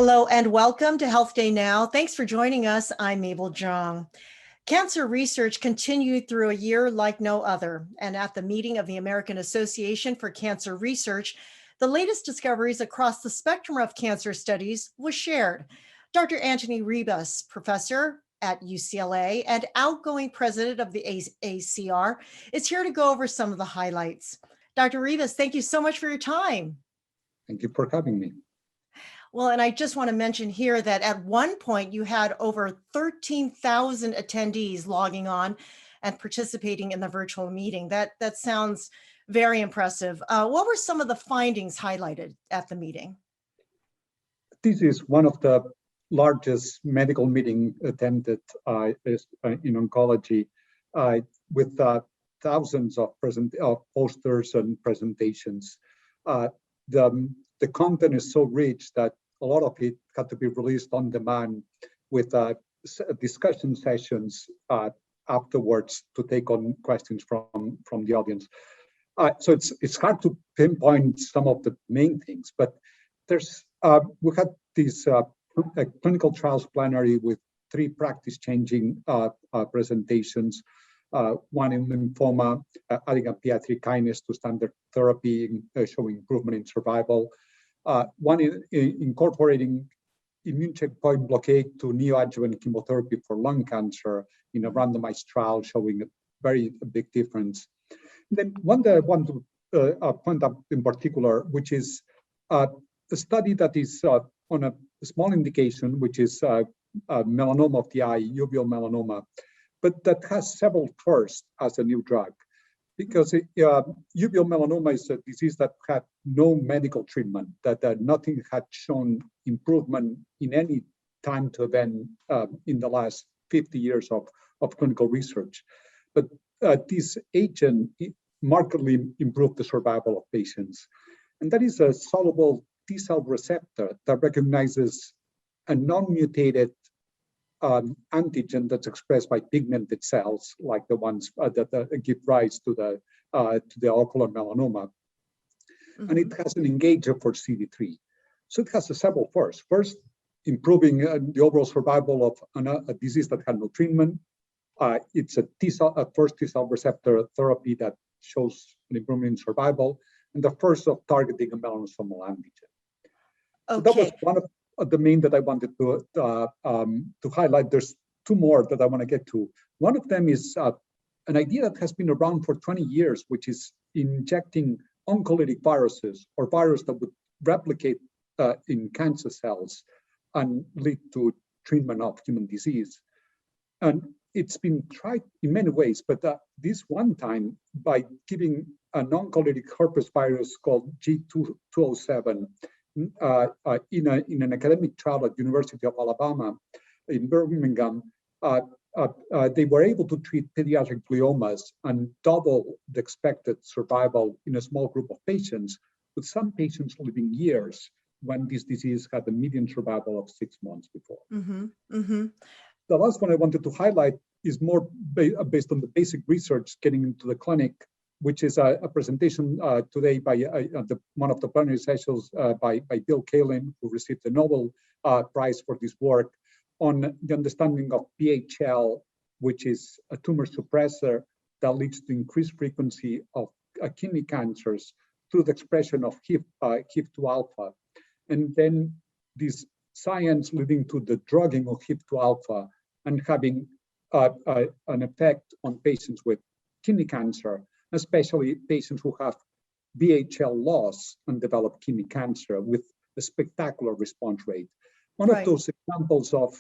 Hello and welcome to Health Day Now. Thanks for joining us. I'm Mabel Jong. Cancer research continued through a year like no other. And at the meeting of the American Association for Cancer Research, the latest discoveries across the spectrum of cancer studies was shared. Dr. Antoni Ribas, professor at UCLA and outgoing president of the ACR, is here to go over some of the highlights. Dr. Ribas, thank you so much for your time. Thank you for having me. Well, and I just want to mention here that at one point you had over 13,000 attendees logging on and participating in the virtual meeting. That sounds very impressive. What were some of the findings highlighted at the meeting? This is one of the largest medical meetings attended in oncology, with thousands of posters and presentations. The content is so rich that a lot of it had to be released on demand with discussion sessions afterwards to take on questions from the audience. So it's hard to pinpoint some of the main things, but there's we had this clinical trials plenary with 3 practice-changing presentations. One in lymphoma, adding a PI3 kinase to standard therapy, showing improvement in survival. One in incorporating immune checkpoint blockade to neoadjuvant chemotherapy for lung cancer in a randomized trial, showing a very big difference. And then one that I want to point out in particular, which is a study that is on a small indication, which is melanoma of the eye, uveal melanoma, but that has several firsts as a new drug. Because uveal melanoma is a disease that had no medical treatment, that nothing had shown improvement in any time to event in the last 50 years of clinical research. But this agent markedly improved the survival of patients. And that is a soluble T-cell receptor that recognizes a non-mutated antigen that's expressed by pigmented cells, like the ones that give rise to the ocular melanoma. Mm-hmm. And it has an engager for CD3. So it has several firsts. First, improving the overall survival of a disease that had no treatment. It's a first T-cell receptor therapy that shows an improvement in survival, and the first of targeting a melanosomal antigen. Okay. So that was one of the main that I wanted to highlight. There's 2 more that I want to get to. One of them is an idea that has been around for 20 years, which is injecting oncolytic viruses, or viruses that would replicate in cancer cells and lead to treatment of human disease. And it's been tried in many ways, but this one time by giving an oncolytic herpes virus called G207 in an academic trial at University of Alabama in Birmingham, they were able to treat pediatric gliomas and double the expected survival in a small group of patients, with some patients living years when this disease had a median survival of 6 months before. Mm-hmm. Mm-hmm. The last one I wanted to highlight is more based on the basic research getting into the clinic, which is a presentation today by one of the plenary sessions by Bill Kaelin, who received the Nobel Prize for this work, on the understanding of PHL, which is a tumor suppressor that leads to increased frequency of kidney cancers through the expression of HIF2 alpha. And then this science leading to the drugging of HIF2 alpha and having an effect on patients with kidney cancer, especially patients who have BHL loss and develop kidney cancer, with a spectacular response rate. One of those examples of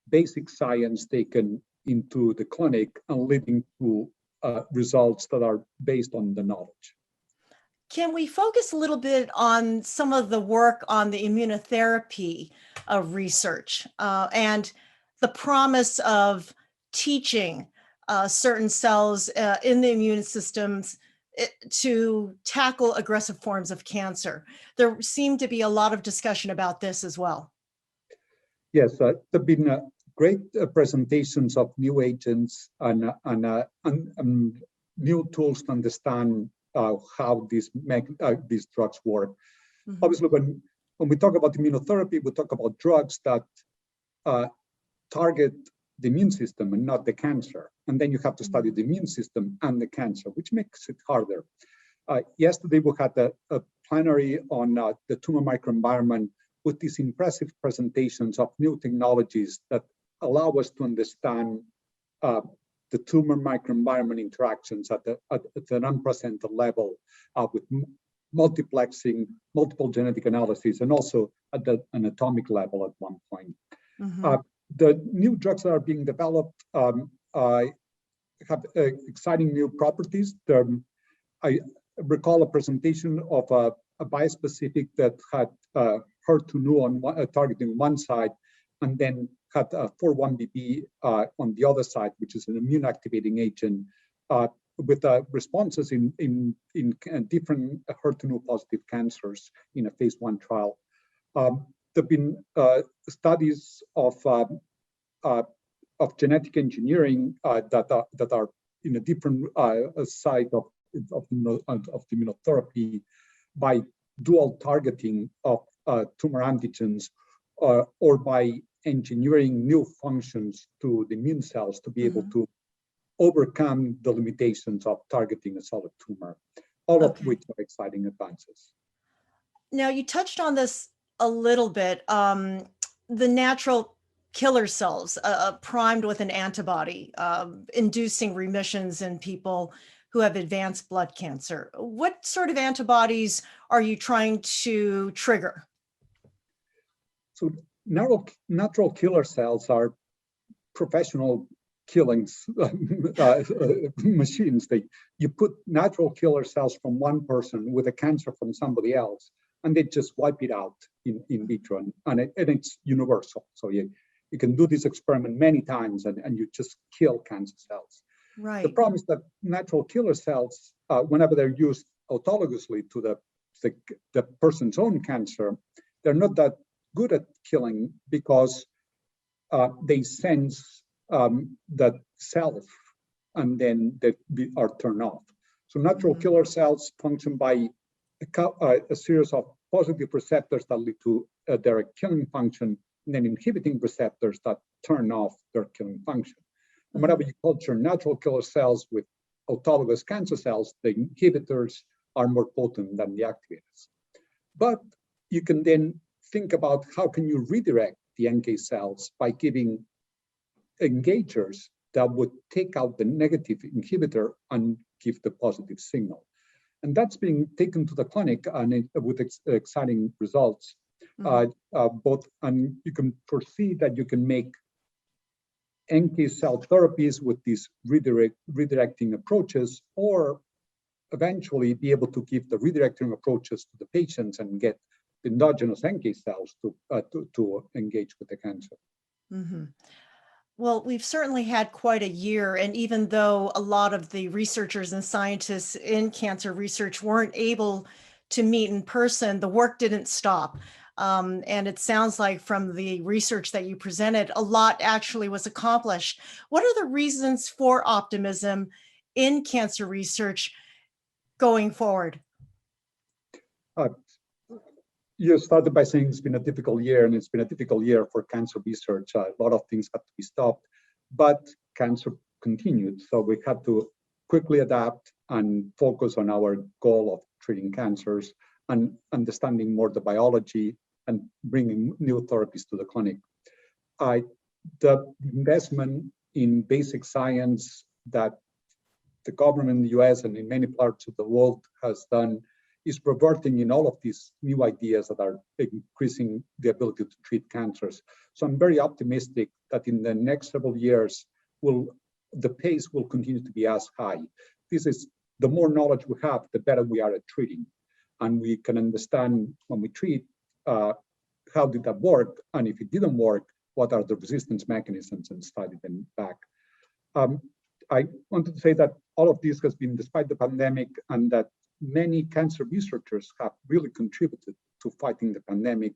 basic science taken into the clinic and leading to results that are based on the knowledge. Can we focus a little bit on some of the work on the immunotherapy research and the promise of teaching certain cells in the immune systems to tackle aggressive forms of cancer? There seemed to be a lot of discussion about this as well. Yes, there have been great presentations of new agents and new tools to understand how these drugs work. Mm-hmm. Obviously, when when we talk about immunotherapy, we talk about drugs that target the immune system and not the cancer. And then you have to study the immune system and the cancer, which makes it harder. Yesterday, we had a plenary on the tumor microenvironment with these impressive presentations of new technologies that allow us to understand the tumor microenvironment interactions at an unprecedented level with multiplexing, multiple genetic analysis, and also at an atomic level at one point. The new drugs that are being developed have exciting new properties. I recall a presentation of a bispecific that had HER2/neu targeting one side, and then had 4-1BB on the other side, which is an immune activating agent, with responses in different HER2/neu positive cancers in a phase 1 trial. There have been studies of genetic engineering that are in a different side of immunotherapy by dual targeting of tumor antigens or by engineering new functions to the immune cells to be able to overcome the limitations of targeting a solid tumor, all of which are exciting advances. Now, you touched on this a little bit, the natural killer cells primed with an antibody, inducing remissions in people who have advanced blood cancer. What sort of antibodies are you trying to trigger? So natural killer cells are professional killings machines. You put natural killer cells from one person with a cancer from somebody else, and they just wipe it out in vitro, and it's universal. So you can do this experiment many times, and you just kill cancer cells. Right. The problem is that natural killer cells, whenever they're used autologously to the person's own cancer, they're not that good at killing because they sense that self, and then they are turned off. So natural killer cells function by a series of positive receptors that lead to their killing function, and then inhibiting receptors that turn off their killing function. And whenever you culture natural killer cells with autologous cancer cells, the inhibitors are more potent than the activators. But you can then think about how can you redirect the NK cells by giving engagers that would take out the negative inhibitor and give the positive signal. And that's being taken to the clinic and with exciting results. And you can foresee that you can make NK cell therapies with these redirecting approaches, or eventually be able to give the redirecting approaches to the patients and get the endogenous NK cells to engage with the cancer. Well, we've certainly had quite a year, and even though a lot of the researchers and scientists in cancer research weren't able to meet in person, the work didn't stop. And it sounds like from the research that you presented, a lot actually was accomplished. What are the reasons for optimism in cancer research going forward? You started by saying it's been a difficult year, and it's been a difficult year for cancer research. A lot of things had to be stopped, but cancer continued. So we had to quickly adapt and focus on our goal of treating cancers and understanding more the biology and bringing new therapies to the clinic. The investment in basic science that the government in the US and in many parts of the world has done is reverting in all of these new ideas that are increasing the ability to treat cancers. So I'm very optimistic that in the next several years, the pace will continue to be as high. This is the more knowledge we have, the better we are at treating. And we can understand when we treat, how did that work? And if it didn't work, what are the resistance mechanisms, and study them back. I wanted to say that all of this has been despite the pandemic, and that many cancer researchers have really contributed to fighting the pandemic.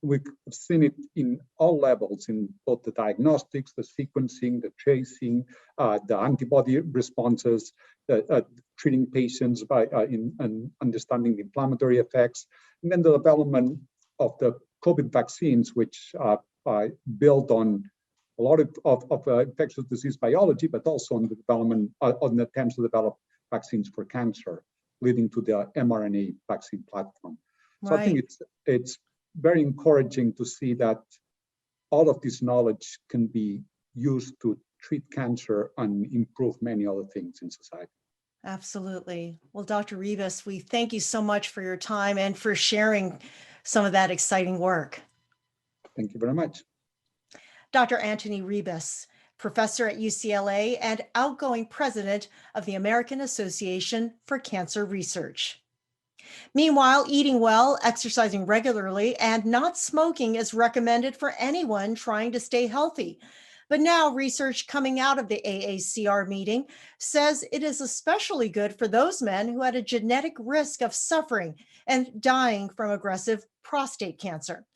We've seen it in all levels, in both the diagnostics, the sequencing, the tracing, the antibody responses, treating patients by and understanding the inflammatory effects, and then the development the COVID vaccines, which build on a lot of infectious disease biology, but also on the development, on the attempts to develop vaccines for cancer, leading to the mRNA vaccine platform. So I think it's very encouraging to see that all of this knowledge can be used to treat cancer and improve many other things in society. Absolutely. Well, Dr. Ribas, we thank you so much for your time and for sharing some of that exciting work. Thank you very much. Dr. Antoni Ribas, professor at UCLA and outgoing president of the American Association for Cancer Research. Meanwhile, eating well, exercising regularly, and not smoking is recommended for anyone trying to stay healthy. But now research coming out of the AACR meeting says it is especially good for those men who had a genetic risk of suffering and dying from aggressive prostate cancer.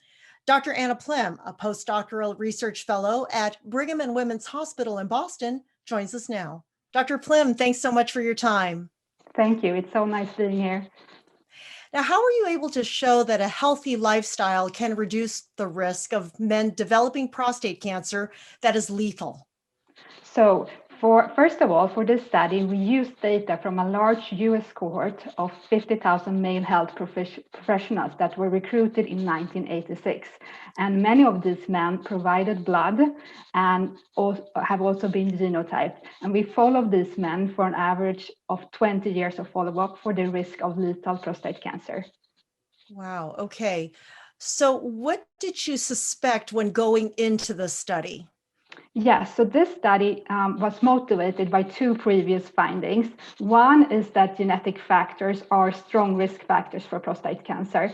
Dr. Anna Plym, a postdoctoral research fellow at Brigham and Women's Hospital in Boston, joins us now. Dr. Plym, thanks so much for your time. Thank you. It's so nice being here. Now, how are you able to show that a healthy lifestyle can reduce the risk of men developing prostate cancer that is lethal? So, first of all, for this study, we used data from a large US cohort of 50,000 male health professionals that were recruited in 1986. And many of these men provided blood and have also been genotyped. And we followed these men for an average of 20 years of follow-up for the risk of lethal prostate cancer. Wow. Okay. So what did you suspect when going into the study? Yes, so this study was motivated by two previous findings. One is that genetic factors are strong risk factors for prostate cancer.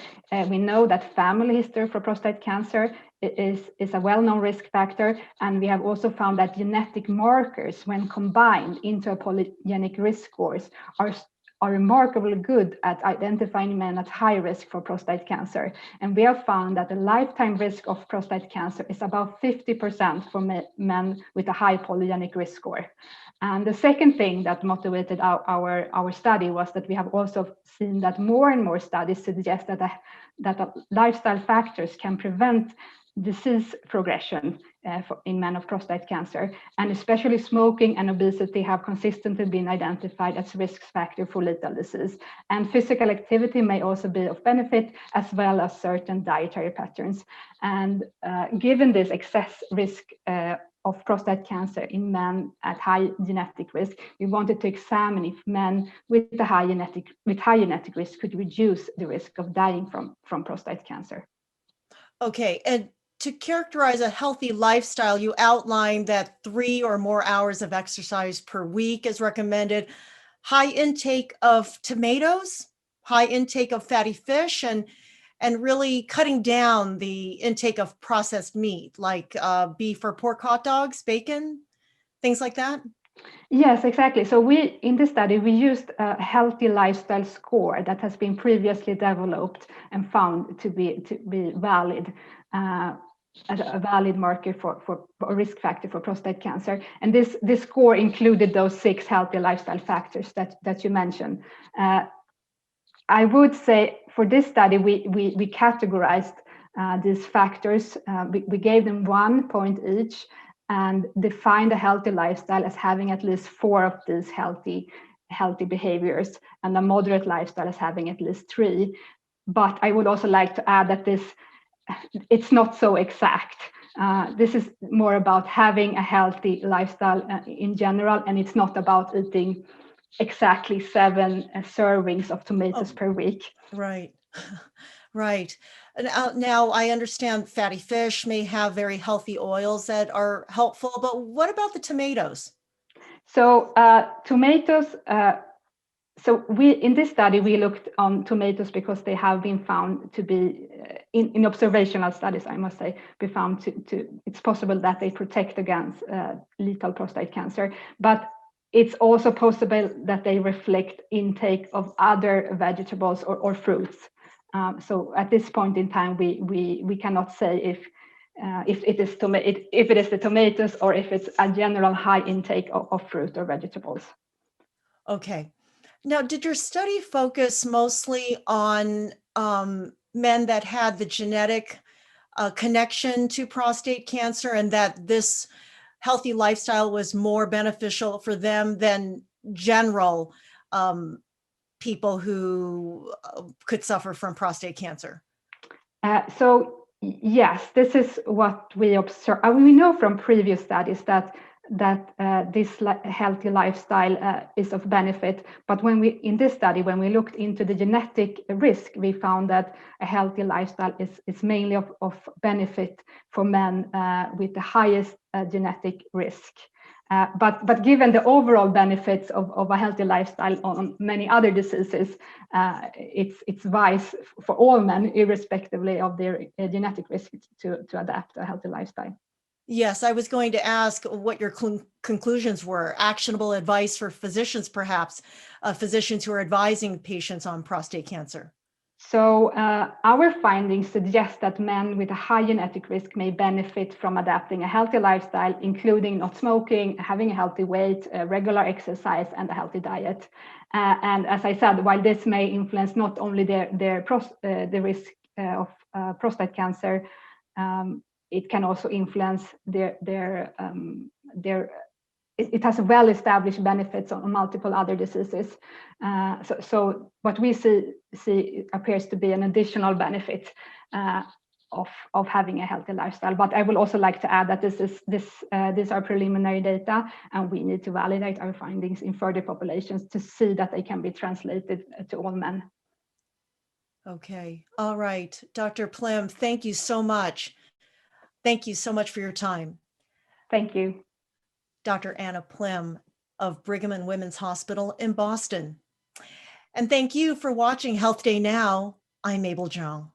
We know that family history for prostate cancer is a well-known risk factor, and we have also found that genetic markers, when combined into a polygenic risk scores, are remarkably good at identifying men at high risk for prostate cancer. And we have found that the lifetime risk of prostate cancer is about 50% for men with a high polygenic risk score. And the second thing that motivated our study was that we have also seen that more and more studies suggest that lifestyle factors can prevent disease progression in men of prostate cancer, and especially smoking and obesity have consistently been identified as risk factor for lethal disease. And physical activity may also be of benefit, as well as certain dietary patterns. And given this excess risk of prostate cancer in men at high genetic risk, we wanted to examine if men with high genetic risk could reduce the risk of dying from prostate cancer. Okay, and to characterize a healthy lifestyle, you outlined that 3 or more hours of exercise per week is recommended, high intake of tomatoes, high intake of fatty fish, and really cutting down the intake of processed meat like beef or pork hot dogs, bacon, things like that? Yes, exactly. So in this study, we used a healthy lifestyle score that has been previously developed and found to be valid. As a valid marker for a risk factor for prostate cancer. And this score included those 6 healthy lifestyle factors that you mentioned. I would say for this study, we categorized these factors. We gave them 1 point each and defined a healthy lifestyle as having at least 4 of these healthy behaviors, and a moderate lifestyle as having at least 3. But I would also like to add that it's not so exact. This is more about having a healthy lifestyle in general, and it's not about eating exactly 7 servings of tomatoes per week. Right, right. Now, I understand fatty fish may have very healthy oils that are helpful, but what about the tomatoes? So tomatoes, in this study, we looked on tomatoes because they have been found to be, in observational studies, I must say, be found it's possible that they protect against lethal prostate cancer, but it's also possible that they reflect intake of other vegetables or fruits. So at this point in time, we cannot say if it is the tomatoes or if it's a general high intake of fruit or vegetables. Okay. Now, did your study focus mostly on men that had the genetic connection to prostate cancer, and that this healthy lifestyle was more beneficial for them than general people who could suffer from prostate cancer? So yes, this is what we observe. We know from previous studies that this healthy lifestyle is of benefit. But in this study, when we looked into the genetic risk, we found that a healthy lifestyle is mainly of benefit for men with the highest genetic risk. But given the overall benefits of a healthy lifestyle on many other diseases, it's wise for all men, irrespectively of their genetic risk, to adapt a healthy lifestyle. Yes, I was going to ask what your conclusions were. Actionable advice for physicians, perhaps, physicians who are advising patients on prostate cancer. So our findings suggest that men with a high genetic risk may benefit from adapting a healthy lifestyle, including not smoking, having a healthy weight, regular exercise, and a healthy diet. And as I said, while this may influence not only the risk of prostate cancer, it can also influence it has well-established benefits on multiple other diseases. So what we see appears to be an additional benefit of having a healthy lifestyle. But I will also like to add that these are preliminary data, and we need to validate our findings in further populations to see that they can be translated to all men. Okay. All right. Dr. Plym, thank you so much. Thank you so much for your time. Thank you. Dr. Anna Plym of Brigham and Women's Hospital in Boston. And thank you for watching Health Day Now. I'm Mabel Jong.